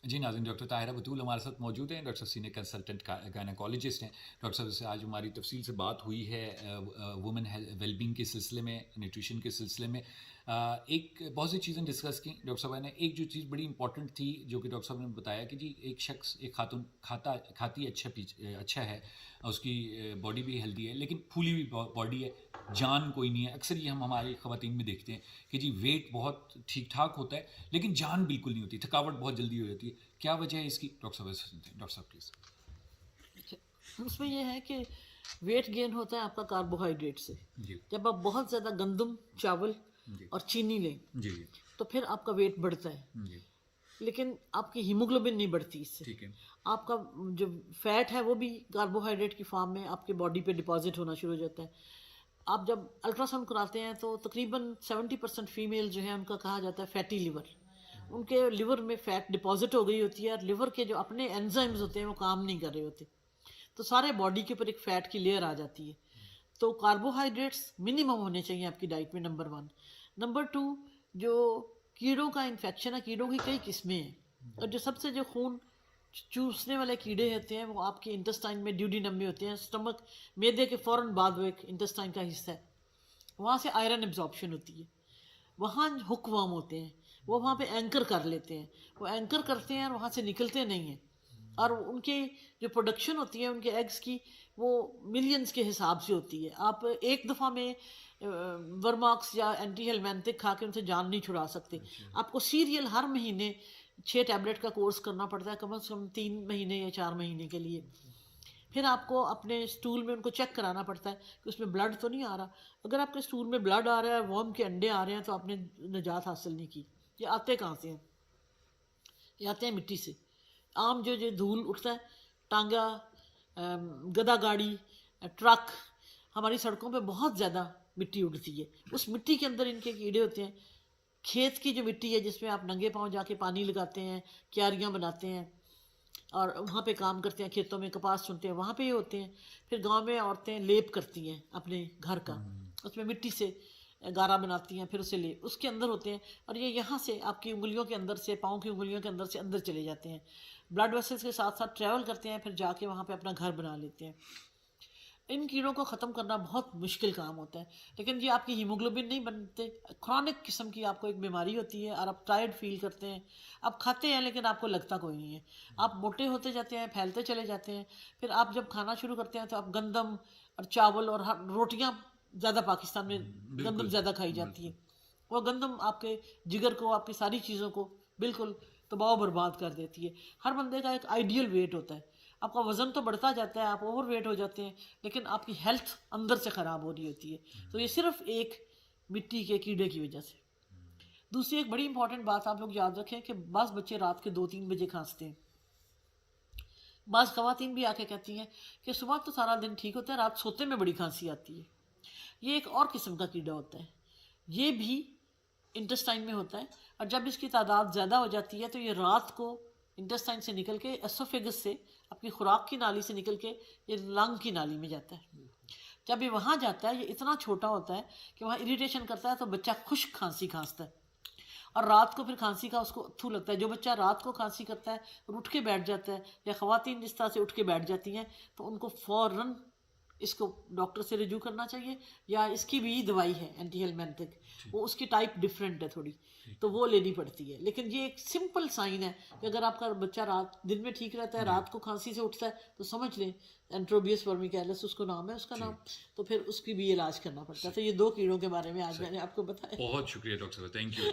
جی ناظرین، ڈاکٹر طاہرہ بطول ہمارے ساتھ موجود ہیں، ڈاکٹر صاحب سینئر کنسلٹنٹ گائنیکالوجسٹ ہیں۔ ڈاکٹر صاحب سے آج ہماری تفصیل سے بات ہوئی ہے وومن ویل بینگ کے سلسلے میں، نیوٹریشن کے سلسلے میں۔ ایک بہت سی چیزیں ڈسکس کی ڈاکٹر صاحب نے۔ ایک جو چیز بڑی امپورٹنٹ تھی جو کہ ڈاکٹر صاحب نے بتایا کہ جی ایک شخص، ایک خاتون کھاتی اچھا ہے، اس کی باڈی بھی ہیلدی ہے، لیکن پھولی ہوئی باڈی ہے، جان کوئی نہیں ہے۔ اکثر یہ ہم ہماری خواتین میں دیکھتے ہیں کہ جی ویٹ بہت ٹھیک ٹھاک ہوتا ہے لیکن جان بالکل نہیں ہوتی، تھکاوٹ بہت جلدی ہو جاتی ہے۔ کیا وجہ ہے اس کی ڈاکٹر صاحب پلیز؟ اس میں یہ ہے کہ ویٹ گین ہوتا ہے آپ کا کاربوہائیڈریٹ سے۔ جی جب آپ بہت زیادہ گندم، چاول جی اور چینی لیں جی جی تو پھر آپ کا ویٹ بڑھتا ہے، جی لیکن آپ کی ہیموگلوبن نہیں بڑھتی اس سے۔ ٹھیک ہے آپ کا جو فیٹ ہے وہ بھی کاربوہائیڈریٹ کی فارم میں آپ کے باڈی پہ ڈپازٹ ہونا شروع ہو جاتا ہے۔ آپ جب الٹرا ساؤنڈ کراتے ہیں تو تقریباً 70% فیمیل جو ہے ان کا کہا جاتا ہے فیٹی لیور، ان کے لیور میں فیٹ ڈپازٹ ہو گئی ہوتی ہے، اور لیور کے جو اپنے انزائمز ہوتے ہیں وہ کام نہیں کر رہے ہوتے، تو سارے باڈی کے اوپر ایک فیٹ کی لیئر آ جاتی ہے۔ تو کاربوہائیڈریٹس منیمم ہونے چاہیے آپ کی ڈائٹ میں، نمبر 1۔ نمبر 2، جو کیڑوں کا انفیکشن ہے، کیڑوں کی کئی قسمیں ہیں، اور جو سب سے جو خون چوسنے والے کیڑے ہوتے ہیں وہ آپ کے انٹسٹائن میں ڈیوڈینم میں ہوتے ہیں، سٹمک، معدے کے فوراً بعد وہ ایک انٹسٹائن کا حصہ ہے، وہاں سے آئرن ایبزارپشن ہوتی ہے۔ وہاں ہک وام ہوتے ہیں، وہ وہاں پہ اینکر کر لیتے ہیں، وہ اینکر کرتے ہیں اور وہاں سے نکلتے نہیں ہیں، اور ان کے جو پروڈکشن ہوتی ہے ان کے ایگز کی وہ ملینز کے حساب سے ہوتی ہے۔ آپ ایک دفعہ میں ورماکس یا اینٹی ہیلمینتھک کھا کے ان سے جان نہیں چھڑا سکتے، آپ کو سیریل ہر مہینے 6 ٹیبلٹ کا کورس کرنا پڑتا ہے، کم از کم 3 مہینے یا 4 مہینے کے لیے۔ پھر آپ کو اپنے اسٹول میں ان کو چیک کرانا پڑتا ہے کہ اس میں بلڈ تو نہیں آ رہا۔ اگر آپ کے اسٹول میں بلڈ آ رہا ہے، ورم کے انڈے آ رہے ہیں، تو آپ نے نجات حاصل نہیں کی۔ یہ آتے کہاں سے ہیں؟ یہ آتے ہیں مٹی سے۔ عام جو دھول اٹھتا ہے، ٹانگا، گدا گاڑی، ٹرک، ہماری سڑکوں پہ بہت زیادہ مٹی اڑتی ہے، اس مٹی کے اندر ان کے کیڑے ہوتے ہیں۔ کھیت کی جو مٹی ہے جس میں آپ ننگے پاؤں جا کے پانی لگاتے ہیں، کیاریاں بناتے ہیں اور وہاں پہ کام کرتے ہیں، کھیتوں میں کپاس چنتے ہیں، وہاں پہ یہ ہوتے ہیں۔ پھر گاؤں میں عورتیں لیپ کرتی ہیں اپنے گھر کا، اس میں مٹی سے گارا بناتی ہیں، پھر اسے اس کے اندر ہوتے ہیں، اور یہ یہاں سے آپ کی انگلیوں کے اندر سے، پاؤں کی انگلیوں کے اندر سے اندر چلے جاتے ہیں، بلڈ ویسلز کے ساتھ ساتھ ٹریول کرتے ہیں، پھر جا کے وہاں پہ اپنا گھر بنا لیتے ہیں۔ ان کیڑوں کو ختم کرنا بہت مشکل کام ہوتا ہے، لیکن یہ آپ کی ہیموگلوبن نہیں بنتے، کرونک قسم کی آپ کو ایک بیماری ہوتی ہے، اور آپ ٹائرڈ فیل کرتے ہیں، آپ کھاتے ہیں لیکن آپ کو لگتا کوئی نہیں ہے، آپ موٹے ہوتے جاتے ہیں، پھیلتے چلے جاتے ہیں۔ پھر آپ جب کھانا شروع کرتے ہیں تو آپ گندم اور چاول اور روٹیاں زیادہ پاکستان میں گندم بالکل زیادہ کھائی جاتی بالکل ہے، وہ گندم آپ کے جگر کو، آپ کی ساری چیزوں کو بالکل تباہ و برباد کر دیتی ہے۔ ہر بندے کا ایک آئیڈیل ویٹ ہوتا ہے، آپ کا وزن تو بڑھتا جاتا ہے، آپ اوور ویٹ ہو جاتے ہیں، لیکن آپ کی ہیلتھ اندر سے خراب ہو رہی ہوتی ہے، تو یہ صرف ایک مٹی کے کیڑے کی وجہ سے۔ دوسری ایک بڑی امپورٹنٹ بات آپ لوگ یاد رکھیں کہ بعض بچے رات کے 2-3 بجے کھانستے ہیں، بعض خواتین بھی آ کے کہتی ہیں کہ صبح تو سارا دن ٹھیک ہوتا ہے، رات سوتے میں بڑی کھانسی آتی ہے۔ یہ ایک اور قسم کا کیڑا ہوتا ہے، یہ بھی انٹسٹائن میں ہوتا ہے، اور جب اس کی تعداد زیادہ ہو جاتی ہے تو یہ رات کو انٹسٹائن سے نکل کے ایسوفیگس سے، اپنی خوراک کی نالی سے نکل کے یہ لنگ کی نالی میں جاتا ہے۔ جب یہ وہاں جاتا ہے، یہ اتنا چھوٹا ہوتا ہے کہ وہاں اریٹیشن کرتا ہے، تو بچہ خشک کھانسی کھانستا ہے، اور رات کو پھر کھانسی کا اس کو تھو لگتا ہے۔ جو بچہ رات کو کھانسی کرتا ہے اور اٹھ کے بیٹھ جاتا ہے، یا خواتین جس طرح سے اٹھ کے بیٹھ جاتی ہیں، تو ان کو فوراً اس کو ڈاکٹر سے رجوع کرنا چاہیے، یا اس کی بھی دوائی ہے اینٹی ہیلمینتھک، وہ اس کی ٹائپ ڈفرینٹ ہے تھوڑی، تو وہ لینی پڑتی ہے۔ لیکن یہ ایک سمپل سائن ہے کہ اگر آپ کا بچہ دن میں ٹھیک رہتا ہے، رات کو کھانسی سے اٹھتا ہے، تو سمجھ لیں اینٹروبیس ورمیکیلس اس کو نام ہے، اس کا نام، تو پھر اس کی بھی علاج کرنا پڑتا ہے۔ تو یہ 2 کیڑوں کے بارے میں آج میں نے آپ کو بتایا۔ بہت شکریہ ڈاکٹر صاحب، تھینک یو۔